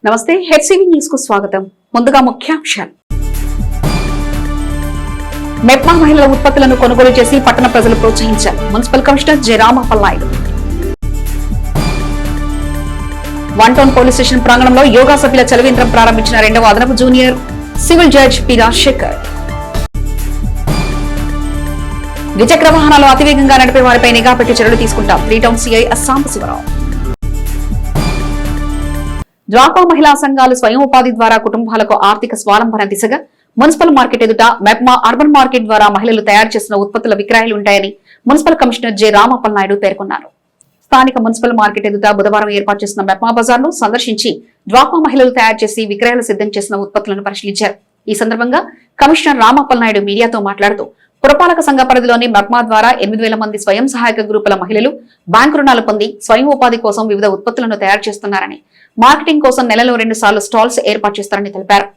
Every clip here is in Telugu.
నమస్తే, హెచ్సివి న్యూస్ కు స్వాగతం. ముందుగా ముఖ్యాంశాలు. మెప్మా మహిళల ఉత్పత్తులను కొనుగోలు చేసి పట్టణ ప్రజలు ప్రోత్సహించారు. Municipal commissioner J Ramappalanaidu. One town police station ప్రాంగణంలో యోగా సభ్యుల చలవేంద్రం ప్రారంభించిన రెండవ అదనపు junior civil judge P Rajasekhar. ద్విచక్ర వాహనాలు అతివేగంగా నడిపే వారిపై నిఘా పెట్టి చర్యలు తీసుకుంటాం. 3 టౌన్ సిఐ సాంబశివరావు. డ్వాక్రా మహిళా సంఘాలు స్వయం ఉపాధి ద్వారా కుటుంబాలకు ఆర్థిక స్వావలంబన దిశగా మున్సిపల్ మార్కెట్ ఎదుట మెప్మా అర్బన్ మార్కెట్ ద్వారా మహిళలు తయారు చేసిన ఉత్పత్తుల విక్రయాలు ఉంటాయని మున్సిపల్ కమిషనర్ జె రామప్పలనాయుడు పేర్కొన్నారు. స్థానిక మున్సిపల్ మార్కెట్ ఎదుట బుధవారం ఏర్పాటు చేసిన మెప్మా బజార్ ను సందర్శించి డ్వాక్రా మహిళలు తయారు చేసి విక్రయాలు సిద్ధం చేసిన ఉత్పత్తులను పరిశీలించారు. ఈ సందర్భంగా కమిషనర్ రామప్పలనాయుడు మీడియాతో మాట్లాడుతూ పురపాలక సంఘ పరిధిలోని మెప్మా ద్వారా 8,000 మంది స్వయం సహాయక గ్రూపుల మహిళలు బ్యాంకు రుణాలు పొంది స్వయం ఉపాధి కోసం వివిధ ఉత్పత్తులను తయారు చేస్తున్నారని, మార్కెటింగ్ కోసం నెలలో 2 సార్లు స్టాల్స్ ఏర్పాటు చేస్తారని తెలిపారు.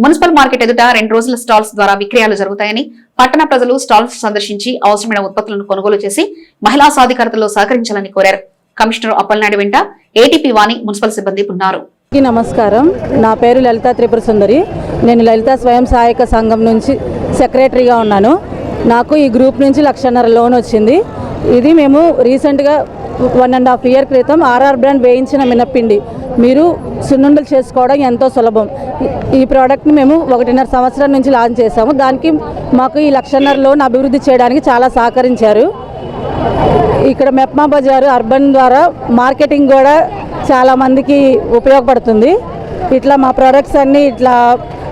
మున్సిపల్ మార్కెట్ ఎదుట 2 రోజుల స్టాల్స్ ద్వారా విక్రయాలు జరుగుతాయని, పట్టణ ప్రజలు స్టాల్స్ సందర్శించి అవసరమైన ఉత్పత్తులను కొనుగోలు చేసి మహిళా సాధికారతలో సహకరించాలని కోరారు. కమిషనర్ అప్పలనాయుడు వెంట ఏటీపీ వాణి మున్సిపల్ సిబ్బంది ఉన్నారు. నమస్కారం, నా పేరు లలిత త్రిపుర సుందరి. నేను లలిత స్వయం సహాయక సంఘం నుంచి సెక్రటరీగా ఉన్నాను. నాకు ఈ గ్రూప్ నుంచి 1,00,000 లోన్ వచ్చింది. ఇది మేము రీసెంట్గా 1.5 ఇయర్ క్రితం ఆర్ఆర్ బ్రాండ్ వేయించిన మినప్పిండి మీరు సున్నుండలు చేసుకోవడం ఎంతో సులభం. ఈ ప్రోడక్ట్ని మేము 1.5 సంవత్సరం నుంచి లాంచ్ చేసాము. దానికి మాకు ఈ 1,00,000 లోన్ అభివృద్ధి చేయడానికి చాలా సహకరించారు. ఇక్కడ మెప్మా బజారు అర్బన్ ద్వారా మార్కెటింగ్ కూడా చాలామందికి ఉపయోగపడుతుంది. ఇట్లా మా ప్రోడక్ట్స్ అన్నీ ఇట్లా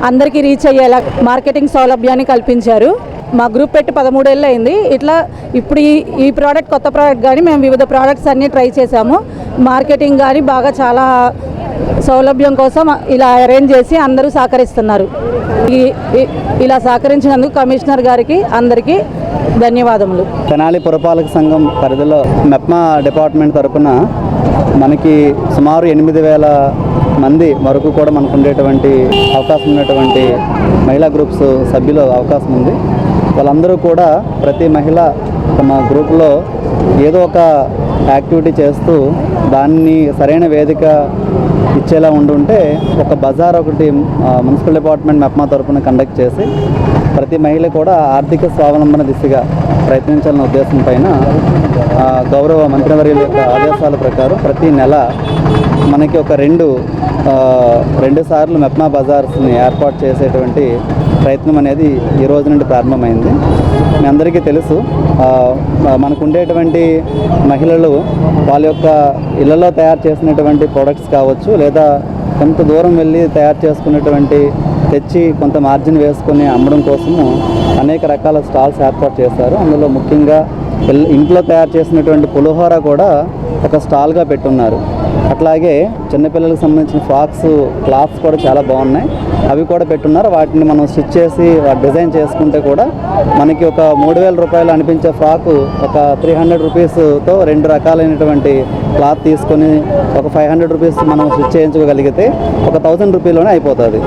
అందరికీ రీచ్ అయ్యేలా మార్కెటింగ్ సౌలభ్యాన్ని కల్పించారు. మా గ్రూప్ పెట్టి 13 ఏళ్ళు అయింది. ఇట్లా ఇప్పుడు ఈ ప్రోడక్ట్ కొత్త ప్రోడక్ట్ కానీ మేము వివిధ ప్రోడక్ట్స్ అన్నీ ట్రై చేసాము. మార్కెటింగ్ కానీ బాగా చాలా సౌలభ్యం కోసం ఇలా అరేంజ్ చేసి అందరూ సహకరిస్తున్నారు. ఇలా సహకరించినందుకు కమిషనర్ గారికి అందరికీ ధన్యవాదములు. తెనాలి పురపాలక సంఘం పరిధిలో మెప్మా డిపార్ట్మెంట్ తరఫున మనకి సుమారు 8,000 మంది వరకు కూడా మనకు ఉండేటువంటి అవకాశం ఉన్నటువంటి మహిళా గ్రూప్స్ సభ్యులు అవకాశం ఉంది. వాళ్ళందరూ కూడా ప్రతి మహిళ తమ గ్రూప్లో ఏదో ఒక యాక్టివిటీ చేస్తూ దాన్ని సరైన వేదిక ఇచ్చేలా ఉండుంటే ఒక బజార్ ఒకటి మున్సిపల్ డిపార్ట్మెంట్ మెప్మా తరఫున కండక్ట్ చేసి ప్రతి మహిళ కూడా ఆర్థిక స్వావలంబన దిశగా ప్రయత్నించాలనే ఉద్దేశం పైన గౌరవ మంత్రివర్యుల యొక్క ఆదేశాల ప్రకారం ప్రతి నెల మనకి ఒక రెండు సార్లు మెప్మా బజార్స్ని ఏర్పాటు చేసేటువంటి ప్రయత్నం అనేది ఈ రోజు నుండి ప్రారంభమైంది. మీ అందరికీ తెలుసు, మనకు ఉండేటువంటి మహిళలు వాళ్ళ యొక్క ఇళ్లలో తయారు చేసినటువంటి ప్రోడక్ట్స్ కావచ్చు, లేదా కొంత దూరం వెళ్ళి తయారు చేసుకున్నటువంటి తెచ్చి కొంత మార్జిన్ వేసుకొని అమ్మడం కోసము అనేక రకాల స్టాల్స్ ఏర్పాటు చేశారు. అందులో ముఖ్యంగా ఇంట్లో తయారు చేసినటువంటి పులిహోర కూడా ఒక స్టాల్గా పెట్టున్నారు. అట్లాగే చిన్నపిల్లలకు సంబంధించిన ఫ్రాక్స్, క్లాత్స్ కూడా చాలా బాగున్నాయి, అవి కూడా పెట్టున్నారు. వాటిని మనం స్టిచ్ చేసి డిజైన్ చేసుకుంటే కూడా మనకి ఒక 3,000 రూపాయలు అనిపించే ఫ్రాకు ఒక 300 రూపీస్తో 2 రకాలైనటువంటి క్లాత్ తీసుకొని ఒక 500 రూపీస్ మనం స్టిచ్ చేయించుకోగలిగితే ఒక 1,000 రూపీలోనే అయిపోతుంది.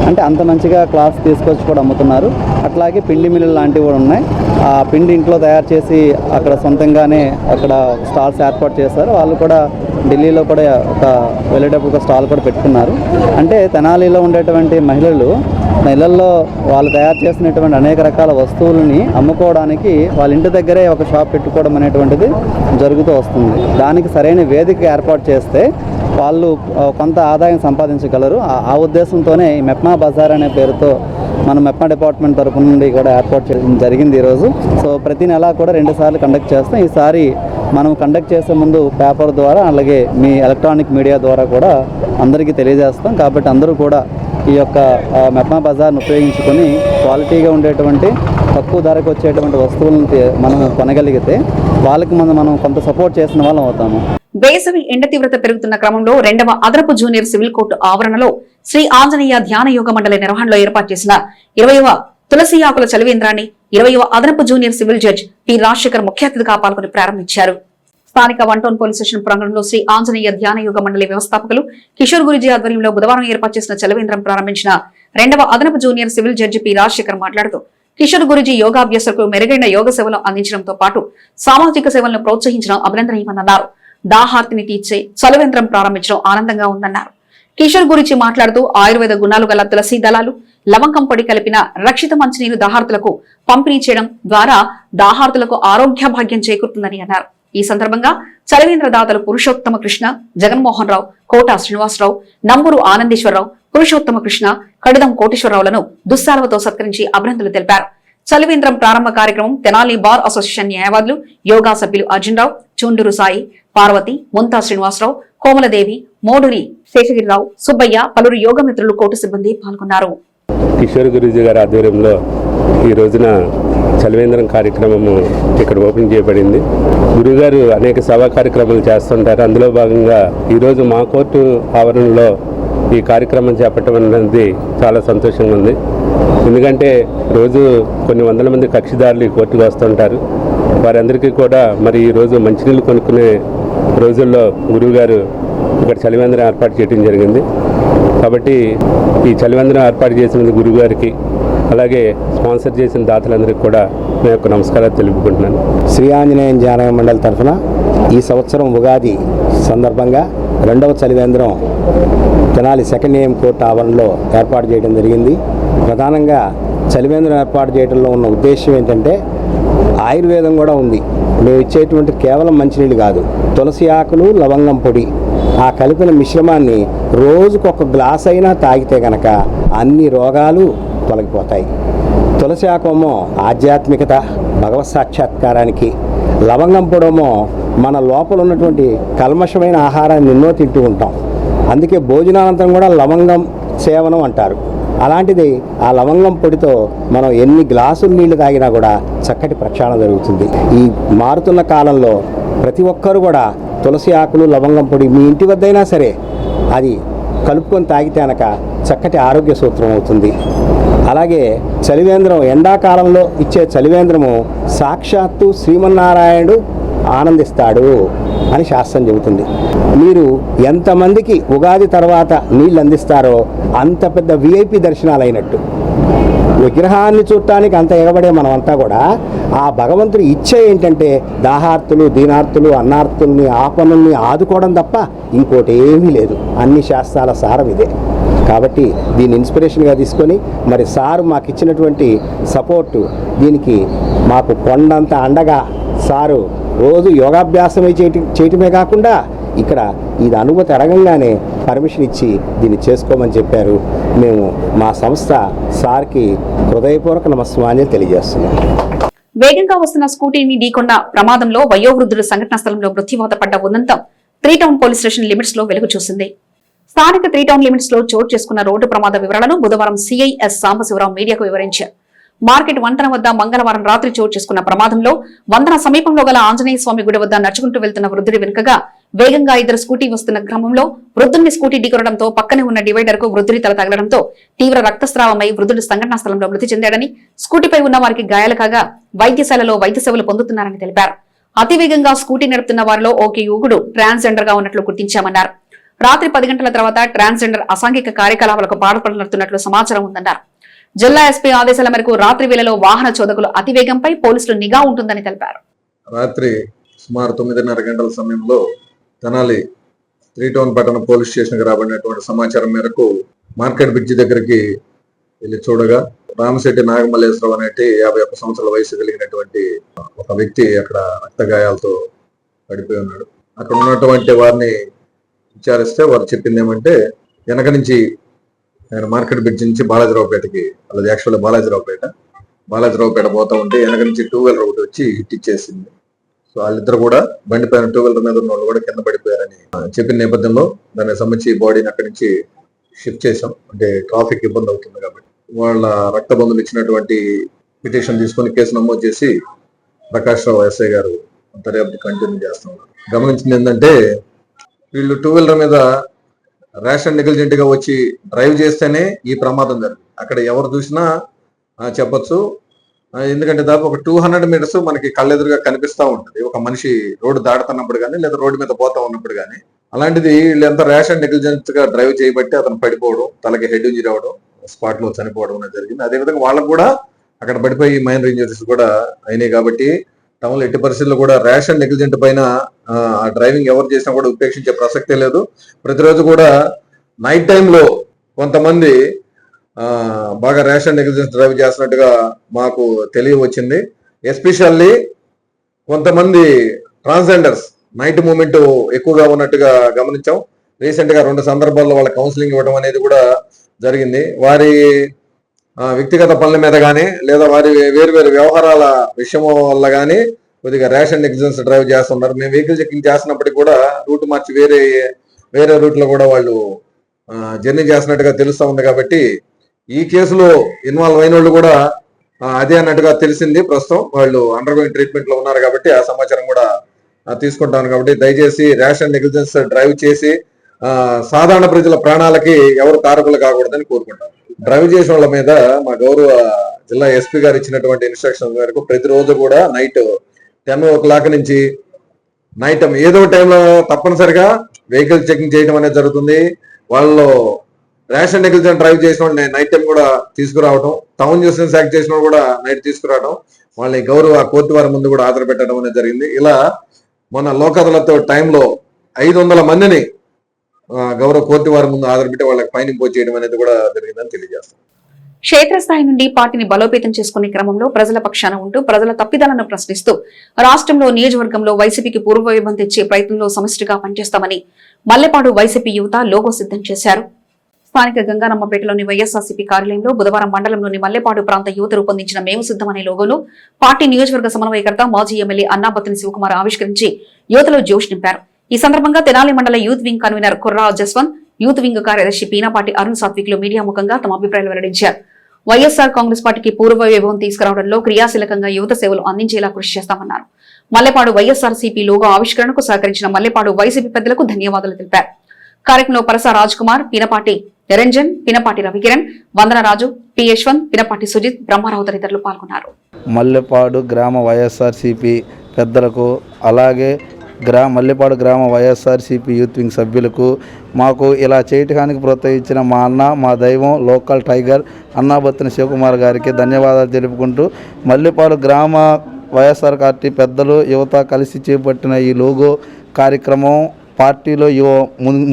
అంటే అంత మంచిగా క్లాత్స్ తీసుకొచ్చి కూడా అమ్ముతున్నారు. అట్లాగే పిండి మిల్లులు లాంటివి కూడా ఉన్నాయి. ఆ పిండి ఇంట్లో తయారు చేసి అక్కడ సొంతంగానే అక్కడ స్టాల్స్ ఏర్పాటు చేశారు. వాళ్ళు కూడా ఢిల్లీలో కూడా వెళ్ళేటప్పుడు ఒక స్టాల్ కూడా పెట్టుకున్నారు. అంటే తెనాలిలో ఉండేటువంటి మహిళలు ఇళ్లలో వాళ్ళు తయారు చేసినటువంటి అనేక రకాల వస్తువులని అమ్ముకోవడానికి వాళ్ళ ఇంటి దగ్గరే ఒక షాప్ పెట్టుకోవడం అనేటువంటిది జరుగుతూ వస్తుంది. దానికి సరైన వేదిక ఏర్పాటు చేస్తే వాళ్ళు కొంత ఆదాయం సంపాదించగలరు. ఆ ఉద్దేశంతోనే ఈ మెప్మా బజార్ అనే పేరుతో మనం మెప్మా డిపార్ట్మెంట్ తరపు నుండి కూడా ఏర్పాటు చేయడం జరిగింది ఈరోజు. సో ప్రతి నెల కూడా 2 సార్లు కండక్ట్ చేస్తాం. ఈసారి మనం కండక్ట్ చేసే ముందు పేపర్ ద్వారా అలాగే మీ ఎలక్ట్రానిక్ మీడియా ద్వారా కూడా అందరికీ తెలియజేస్తాం. కాబట్టి అందరూ కూడా ఈ యొక్క మెప్మా బజార్ను ఉపయోగించుకొని క్వాలిటీగా ఉండేటువంటి తక్కువ ధరకు వచ్చేటువంటి వస్తువులను మనం కొనగలిగితే వాళ్ళకి మనం కొంత సపోర్ట్ చేసిన వాళ్ళం అవుతాము. వేసవి ఎండ తీవ్రత పెరుగుతున్న క్రమంలో 2వ అదనపు జూనియర్ సివిల్ కోర్టు ఆవరణలో శ్రీ ఆంజనేయ ధ్యాన యోగ మండలి నిర్వహణలో ఏర్పాటు చేసిన 20వ తులసి ఆకుల చలివేంద్రాన్ని 20వ అదనపు junior civil judge P Rajasekhar ముఖ్య అతిథిగా పాల్గొని ప్రారంభించారు. స్థానిక 1 టౌన్ పోలీస్ స్టేషన్ ప్రాంగణంలో శ్రీ ఆంజనేయ ధ్యాన యోగ మండలి వ్యవస్థాపకులు కిషోర్ గురుజీ ఆధ్వర్యంలో బుధవారం ఏర్పాటు చేసిన చలివేంద్రం ప్రారంభించిన 2వ అదనపు junior civil judge P Rajasekhar మాట్లాడుతూ కిషోర్ గురుజీ యోగాభ్యాసకులకు మెరుగైన యోగ సేవలు అందించడంతో పాటు సామాజిక సేవలను ప్రోత్సహించడం అభినందనీయమన్నారు. దాహార్తిని తీర్చే చలివేంద్రం ప్రారంభించడం ఆనందంగా ఉందన్నారు. కిషోర్ గురించి మాట్లాడుతూ ఆయుర్వేద గుణాలు గల తులసి దళాలు లవంగం పొడి కలిపిన రక్షిత మంచినీరు దాహార్తులకు పంపిణీ చేయడం ద్వారా దాహార్తులకు ఆరోగ్య భాగ్యం చేకూరుతుందని అన్నారు. ఈ సందర్భంగా చలవేంద్ర దాతలు పురుషోత్తమ కృష్ణ, జగన్మోహన్ రావు, కోట శ్రీనివాసరావు, నంబూరు ఆనందేశ్వరరావు, పురుషోత్తమ కృష్ణ, కడిదం కోటేశ్వరరావులను దుస్సాలవతో సత్కరించి అభినందనలు తెలిపారు. చలివేంద్రం ప్రారంభ కార్యక్రమం తెనాలి బార్ అసోసియేషన్ న్యాయవాదులు, యోగా సభ్యులు అర్జునరావు, చుండూరు సాయి, పార్వతి, ముంతా శ్రీనివాసరావు, కోమలదేవి, మోడూరి శేషగిరిరావు, సుబ్బయ్య, పలువురు యోగ మిత్రులు, కోర్టు సిబ్బంది పాల్గొన్నారు. కిషోర్ గురూజీ గారి ఆధ్వర్యంలో ఈ రోజున చలివేంద్రం కార్యక్రమము ఇక్కడ ఓపెన్ చేయబడింది. గురుగారు అనేక సేవా కార్యక్రమాలు చేస్తుంటారు. అందులో భాగంగా ఈరోజు మా కోర్టు ఆవరణలో ఈ కార్యక్రమం చేపట్టడం అనేది చాలా సంతోషంగా ఉంది. ఎందుకంటే రోజు కొన్ని వందల మంది కక్షిదారులు ఈ కోర్టుకు వస్తుంటారు. వారందరికీ కూడా మరి ఈరోజు మంచినీళ్ళు కొనుక్కునే రోజుల్లో గురువుగారు ఇక్కడ చలివేంద్రం ఏర్పాటు చేయడం జరిగింది. కాబట్టి ఈ చలివేంద్రం ఏర్పాటు చేసిన గురువుగారికి, అలాగే స్పాన్సర్ చేసిన దాతలందరికీ కూడా నా యొక్క నమస్కారాలు తెలుపుకుంటున్నాను. శ్రీ ఆంజనేయం జానక మండలి తరఫున ఈ సంవత్సరం ఉగాది సందర్భంగా 2వ చలివేంద్రం తెనాలి సెకండ్ ఏఎం కోర్టు ఆవరణలో ఏర్పాటు చేయడం జరిగింది. ప్రధానంగా చలివేంద్రం ఏర్పాటు చేయడంలో ఉన్న ఉద్దేశం ఏంటంటే ఆయుర్వేదం కూడా ఉంది. మేము ఇచ్చేటువంటి కేవలం మంచినీళ్ళు కాదు, తులసి ఆకులు, లవంగం పొడి ఆ కలిపిన మిశ్రమాన్ని రోజుకొక గ్లాస్ అయినా తాగితే కనుక అన్ని రోగాలు తొలగిపోతాయి. తులసి ఆకేమో ఆధ్యాత్మికత, భగవత్ సాక్షాత్కారానికి, లవంగం పొడేమో మన లోపల ఉన్నటువంటి కల్మషమైన ఆహారాన్ని ఎన్నో తింటూ ఉంటాం. అందుకే భోజనానంతరం కూడా లవంగం సేవనం అంటారు. అలాంటిది ఆ లవంగం పొడితో మనం ఎన్ని గ్లాసులు నీళ్లు తాగినా కూడా చక్కటి ప్రక్షాళన జరుగుతుంది. ఈ మారుతున్న కాలంలో ప్రతి ఒక్కరు కూడా తులసి ఆకులు, లవంగం పొడి మీ ఇంటి వద్దైనా సరే అది కలుపుకొని తాగితే కనుక చక్కటి ఆరోగ్య సూత్రం అవుతుంది. అలాగే చలివేంద్రం, ఎండాకాలంలో ఇచ్చే చలివేంద్రము సాక్షాత్తు శ్రీమన్నారాయణుడు ఆనందిస్తాడు అని శాస్త్రం చెబుతుంది. మీరు ఎంతమందికి ఉగాది తర్వాత నీళ్ళు అందిస్తారో అంత పెద్ద విఐపి దర్శనాలు అయినట్టు. విగ్రహాన్ని చూడటానికి అంత ఎగబడే మనమంతా కూడా ఆ భగవంతుడి ఇచ్చ ఏంటంటే దాహార్తులు, దీనార్తులు, అన్నార్తుల్ని, ఆపనుల్ని ఆదుకోవడం తప్ప ఇంకోటి ఏమీ లేదు. అన్ని శాస్త్రాల సారం ఇదే. కాబట్టి దీన్ని ఇన్స్పిరేషన్గా తీసుకొని మరి సారు మాకు ఇచ్చినటువంటి సపోర్టు, దీనికి మాకు కొండంత అండగా సారు రోజు యోగాభ్యాసమే చేయటమే కాకుండా ఇక్కడ ఇది అనుమతి అడగంగానే పర్మిషన్ ఇచ్చి దీన్ని చేసుకోమని చెప్పారు. మేము మా సంస్థ సార్కి హృదయపూర్వక నమస్కారాన్ని తెలియజేస్తున్నాం. వేగంగా వస్తున్న స్కూటీని ఢీకొన్న ప్రమాదంలో వయోవృద్ధుడు సంఘటనా స్థలంలో మృత్యువాత పడ్డ ఉదంతం 3 టౌన్ పోలీస్ స్టేషన్ లిమిట్స్ లో వెలుగు చూసింది. స్థానిక 3 టౌన్ లిమిట్స్ లో చోటు చేసుకున్న రోడ్డు ప్రమాద వివరాలను బుధవారం సిఐఎస్ సాంబశివరావు మీడియాకు వివరించారు. మార్కెట్ వంతెన వద్ద మంగళవారం రాత్రి చోటు చేసుకున్న ప్రమాదంలో వంతెన సమీపంలో గల ఆంజనేయ స్వామి గుడి వద్ద నడుచుకుంటూ వెళ్తున్న వృద్ధుడి వెనుకగా వేగంగా 2 స్కూటీ వస్తున్న క్రమంలో వృద్ధుడిని స్కూటీ ఢీకొనడంతో పక్కనే ఉన్న డివైడర్ కు వృద్ధుడి తల తగలడంతో తీవ్ర రక్తస్రావమై వృద్ధుడు సంఘటనా స్థలంలో మృతి చెందాడని, స్కూటీపై ఉన్న వారికి గాయాలు కాగా వైద్యశాలలో వైద్య సేవలు పొందుతున్నారని తెలిపారు. అతివేగంగా స్కూటీ నడుపుతున్న వారిలో ఓకే యువకుడు ట్రాన్స్జెండర్ గా ఉన్నట్లు గుర్తించామన్నారు. రాత్రి 10 గంటల తర్వాత ట్రాన్స్జెండర్ అసాంఘిక కార్యకలాపాలకు పాల్పడుతున్నట్లు సమాచారం ఉందన్నారు. జిల్లా ఎస్పీ ఆదేశాల మేరకు రాత్రి వేళలో వాహన చోదకులు అతివేగంపై పోలీసులు నిఘా ఉంటుందని తెలిపారు. రాత్రి సుమారు 9:30 గంటల సమయంలో తెనాలి 3 టౌన్ పట్టణ పోలీస్ స్టేషన్కి రాబడినటువంటి సమాచారం మేరకు మార్కెట్ బ్రిడ్జి దగ్గరికి వెళ్ళి చూడగా రామశెట్టి నాగమల్లేశ్వరరావు అనేటి 51 సంవత్సరాల వయసు కలిగినటువంటి ఒక వ్యక్తి అక్కడ రక్త గాయాలతో పడిపోయి ఉన్నాడు. అక్కడ ఉన్నటువంటి వారిని విచారిస్తే వారు చెప్పింది ఏమంటే, వెనక నుంచి ఆయన మార్కెట్ బ్రిడ్జ్ నుంచి బాలాజీరావుపేటకి, అలాది యాక్చువల్గా బాలాజీరావుపేట పోతా ఉంటే వెనక నుంచి 2 వీలర్ ఒకటి వచ్చి హిట్ ఇచ్చేసింది. సో వాళ్ళిద్దరు కూడా బండి పైన 2 వీలర్ మీద ఉన్న వాళ్ళు కూడా కింద పడిపోయారని చెప్పిన నేపథ్యంలో దానికి సంబంధించి బాడీని అక్కడి నుంచి షిఫ్ట్ చేశాం. అంటే ట్రాఫిక్ ఇబ్బంది అవుతుంది కాబట్టి వాళ్ళ రక్త బంధువులు ఇచ్చినటువంటి పిటిషన్ తీసుకొని కేసు నమోదు చేసి ప్రకాష్ రావు ఎస్ఐ గారు దర్యాప్తు కంటిన్యూ చేస్తా ఉన్నారు. గమనించింది ఏంటంటే, వీళ్ళు 2 వీలర్ మీద రేషన్ నెగ్లిజెంట్ గా వచ్చి డ్రైవ్ చేస్తేనే ఈ ప్రమాదం జరిగింది. అక్కడ ఎవరు చూసినా చెప్పొచ్చు. ఎందుకంటే దాదాపు ఒక 200 మీటర్స్ మనకి కళ్ళెదురుగా కనిపిస్తూ ఉంటుంది ఒక మనిషి రోడ్డు దాడుతున్నప్పుడు కానీ లేదా రోడ్డు మీద పోతా ఉన్నప్పుడు కానీ. అలాంటిది వీళ్ళు ఎంత రేషన్ నెగ్లిజెంట్ గా డ్రైవ్ చేయబట్టి అతను పడిపోవడం, తలకి హెడ్ ఇంజరీ అవడం, స్పాట్ లో చనిపోవడం అనేది జరిగింది. అదేవిధంగా వాళ్ళకు కూడా అక్కడ పడిపోయి మైనర్ ఇంజరీస్ కూడా అయినాయి. కాబట్టి టౌన్ లో ఎట్టి పరిస్థితుల్లో కూడా రేషన్ నెగ్లిజెంట్ పైన డ్రైవింగ్ ఎవరు చేసినా కూడా ఉపేక్షించే ప్రసక్తే లేదు. ప్రతిరోజు కూడా నైట్ టైంలో కొంతమంది బాగా ర్యాష్ అండ్ నెగ్లిజెన్స్ డ్రైవ్ చేస్తున్నట్టుగా మాకు తెలియవచ్చింది. ఎస్పెషల్లీ కొంతమంది ట్రాన్స్జెండర్స్ నైట్ మూమెంట్ ఎక్కువగా ఉన్నట్టుగా గమనించాం. రీసెంట్ గా 2 సందర్భాల్లో వాళ్ళ కౌన్సిలింగ్ ఇవ్వడం అనేది కూడా జరిగింది. వారి వ్యక్తిగత పనుల మీద కానీ లేదా వారి వేరు వేరు వ్యవహారాల విషయం వల్ల కానీ కొద్దిగా ర్యాష్ అండ్ నెగ్లిజెన్స్ డ్రైవ్ చేస్తున్నారు. మేము వెహికల్ చెకింగ్ చేస్తున్నప్పటికీ కూడా రూట్ మార్చి వేరే రూట్ లో కూడా వాళ్ళు జర్నీ చేస్తున్నట్టుగా తెలుస్తా ఉంది. కాబట్టి ఈ కేసులో ఇన్వాల్వ్ అయిన వాళ్ళు కూడా అదే అన్నట్టుగా తెలిసింది. ప్రస్తుతం వాళ్ళు అండర్ గోయింగ్ ట్రీట్మెంట్ లో ఉన్నారు కాబట్టి ఆ సమాచారం కూడా తీసుకుంటాను. కాబట్టి దయచేసి ర్యాష్ అండ్ నెగ్లిజెన్స్ డ్రైవ్ చేసి సాధారణ ప్రజల ప్రాణాలకి ఎవరు కారకులు కాకూడదని కోరుకుంటాను. డ్రైవ్ చేసిన వాళ్ళ మీద మా గౌరవ జిల్లా ఎస్పీ గారు ఇచ్చినటువంటి ఇన్స్ట్రక్షన్ మేరకు ప్రతిరోజు కూడా నైట్ 10 నుంచి నైట్ ఏదో టైంలో తప్పనిసరిగా వెహికల్ చెకింగ్ చేయడం అనేది జరుగుతుంది. వాళ్ళు ర్యాష్ అండ్ నెగ్లిజెన్స్ డ్రైవ్ చేసిన వాళ్ళు నైట్ టైం కూడా తీసుకురావడం, టౌన్ న్యూసెన్స్ యాక్ట్ చేసిన వాళ్ళు కూడా నైట్ తీసుకురావడం, వాళ్ళని గౌరవ కోర్టు వారి ముందు కూడా హాజరు పెట్టడం అనేది జరిగింది. ఇలా మొన్న లోక్ అదాలత్ టైంలో 500 మందిని గౌరవ కోర్టు వారి ముందు హాజరు పెట్టి వాళ్ళకి ఫైన్ ఇంపోజ్ చేయడం అనేది కూడా జరిగిందని తెలియజేస్తాం. క్షేత్రస్థాయి నుండి పార్టీని బలోపేతం చేసుకునే క్రమంలో ప్రజల పక్షాన ఉంటూ ప్రజల తప్పిదాలను ప్రశ్నిస్తూ రాష్ట్రంలో నియోజకవర్గంలో వైసీపీకి పూర్వవైభవం తెచ్చే ప్రయత్నంలో సమిష్టిగా పనిచేస్తామని మల్లెపాడు వైసీపీ యువత లోగో సిద్ధం చేశారు. స్థానిక గంగానమ్మపేటలోని వైఎస్ఆర్సీపీ కార్యాలయంలో బుధవారం మండలంలోని మల్లెపాడు ప్రాంత యువత రూపొందించిన మేము సిద్ధం అనే లోగోను పార్టీ నియోజకవర్గ సమన్వయకర్త మాజీ ఎమ్మెల్యే అన్నాబత్తిని శివకుమార్ ఆవిష్కరించి యువతలో జోష్ నింపారు. ఈ సందర్భంగా తెనాలి మండల యూత్ వింగ్ కన్వీనర్ కుర్రా జస్వంత్, యూత్ వింగ్ కార్యదర్శి పీనాపాటి అరుణ్ సాత్విక్లు మీడియా ముఖంగా తమ అభిప్రాయాలు వెల్లడించారు. వైఎస్ఆర్ కాంగ్రెస్ పార్టీకి పూర్వ వైభవం తీసుకురావడంలో క్రియాశీలకంగా యువత సేవలు అందించేలా కృషి చేస్తామన్నారు. మల్లెపాడు వైఎస్ఆర్సీపీ లోగో ఆవిష్కరణకు సహకరించిన మల్లెపాడు వైసీపీ పెద్దలకు ధన్యవాదాలు తెలిపారు. కార్యక్రమంలో పరసా రాజ్ కుమార్, పినపాటి నిరంజన్, పినపాటి రవికిరణ్, వందనరాజు, పి యశ్వంత్, పినపాటి సుజిత్, బ్రహ్మారావు తదితరులు పాల్గొన్నారు. మల్లెపాడు గ్రామ వైఎస్ఆర్సీపీ పెద్దలకు అలాగే మల్లెపాడు గ్రామ వైఎస్ఆర్సీపీ యూత్ వింగ్ సభ్యులకు మాకు ఇలా చేయటానికి ప్రోత్సహించిన మా అన్న, మా దైవం, లోకల్ టైగర్ అన్నాబత్తిన శివకుమార్ గారికి ధన్యవాదాలు తెలుపుకుంటూ మల్లెపాడు గ్రామ వైఎస్ఆర్ పార్టీ పెద్దలు యువత కలిసి చేపట్టిన ఈ లోగో కార్యక్రమం పార్టీలో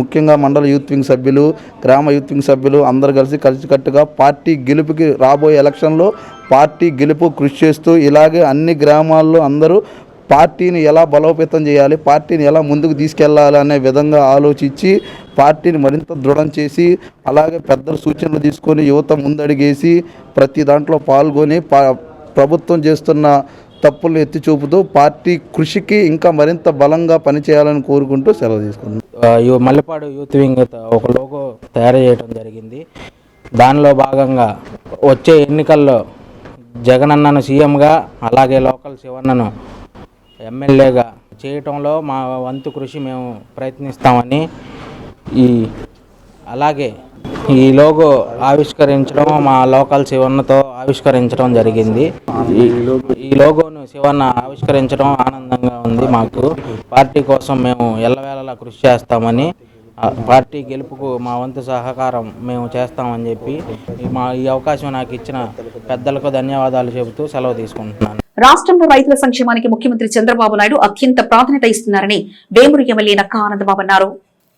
ముఖ్యంగా మండల యూత్ వింగ్ సభ్యులు, గ్రామ యూత్ వింగ్ సభ్యులు అందరూ కలిసికట్టుగా పార్టీ గెలుపుకి రాబోయే ఎలక్షన్లో పార్టీ గెలుపు కృషి చేస్తూ ఇలాగే అన్ని గ్రామాల్లో అందరూ పార్టీని ఎలా బలోపేతం చేయాలి, పార్టీని ఎలా ముందుకు తీసుకెళ్లాలి అనే విధంగా ఆలోచించి పార్టీని మరింత దృఢం చేసి అలాగే పెద్దల సూచనలు తీసుకొని యువత ముందడిగేసి ప్రతి దాంట్లో పాల్గొని ప్రభుత్వం చేస్తున్న తప్పులను ఎత్తి చూపుతూ పార్టీ కృషికి ఇంకా మరింత బలంగా పనిచేయాలని కోరుకుంటూ సెలవు తీసుకుంది. మల్లెపాడు యూత్ వింగ్ ఒక లోగో తయారు చేయడం జరిగింది. దానిలో భాగంగా వచ్చే ఎన్నికల్లో జగనన్నను సీఎంగా అలాగే లోకల్ శివన్నను ఎమ్మెల్యేగా చేయటంలో మా వంతు కృషి మేము ప్రయత్నిస్తామని అలాగే ఈ లోగో ఆవిష్కరించడం మా లోకల్ శివన్నతో ఆవిష్కరించడం జరిగింది. ఈ లోగోను శివన్న ఆవిష్కరించడం ఆనందంగా ఉంది. మాకు పార్టీ కోసం మేము ఎల్లవేళలా కృషి చేస్తామని, పార్టీ గెలుపుకు మా వంతు సహకారం మేము చేస్తామని చెప్పి ఈ అవకాశం నాకు ఇచ్చిన పెద్దలకు ధన్యవాదాలు చెబుతూ సెలవు తీసుకుంటున్నాను. రాష్ట్రంలో రైతుల సంక్షేమానికి ముఖ్యమంత్రి చంద్రబాబు నాయుడు అత్యంత ప్రాధాన్యత ఇస్తున్నారని వేమూరు ఎమ్మెల్యే నక్కా ఆనందబాబు అన్నారు.